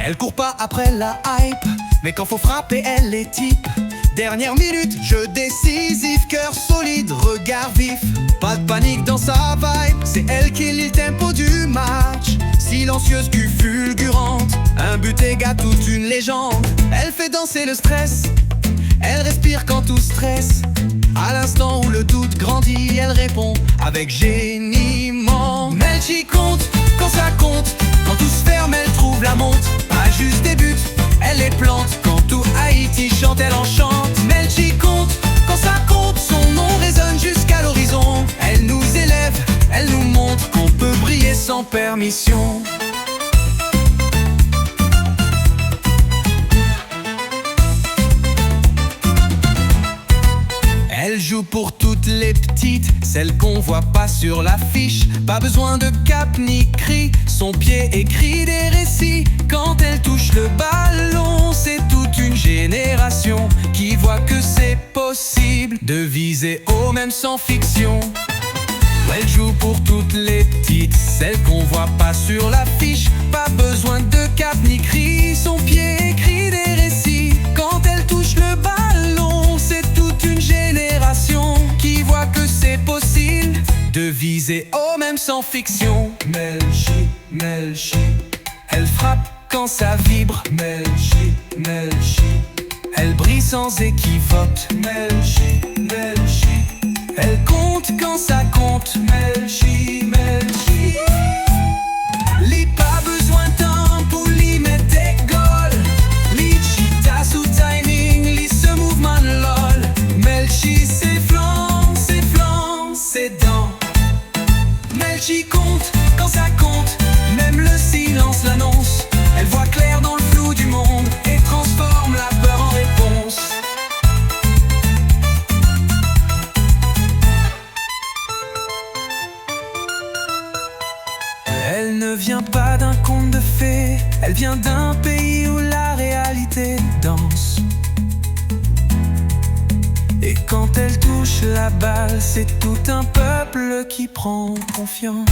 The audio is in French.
Elle court pas après la hype, mais quand faut frapper, elle les type. Dernière minute, jeu décisif, cœur solide, regard vif. Pas de panique dans sa vibe, c'est elle qui lit le tempo du match. Silencieuse que fulgurante, un but égale toute une légende. Elle fait danser le stress, elle respire quand tout stresse. À l'instant où le doute grandit, elle répond avec géniement. Melchi compte quand ça compte, quand tout se ferme, elle trouve la monte. Pas juste des buts, elle les plante. Quand tout Haïti chante, elle enchante. Melchi compte quand ça compte, son nom résonne jusqu'à l'horizon. Elle nous élève, elle nous montre qu'on peut briller sans permission. Elle joue pour toutes les petites, celles qu'on voit pas sur l'affiche. Pas besoin de cap ni cri, son pied écrit des récits. Quand elle touche le ballon, c'est toute une génération qui voit que c'est possible de viser haut même sans fiction. Elle joue pour toutes les petites, celles qu'on voit pas sur l'affiche. Pas besoin de cap ni cri, son pied écrit des récits. Quand elle touche le ballon, c'est toute une génération qui voit que c'est possible de viser haut même sans fiction. Melchi, Melchi, elle frappe quand ça vibre. Melchi, Melchi, elle brille sans équivoque. Melchi, Melchi, elle compte quand ça compte. Melchi, Melchi, lit pas besoin de temps pour lui mettre des goals. Lit chita sous timing, lit ce mouvement de lol. Melchi, ses flancs, ses dents. Melchi compte quand ça compte, même le silence l'annonce. Elle voit clair dans le flou du monde et transforme la peur en réponse. Elle ne vient pas d'un conte de fées, elle vient d'un pays où la réalité danse. Et quand elle touche la balle, c'est tout un peuple qui prend confiance.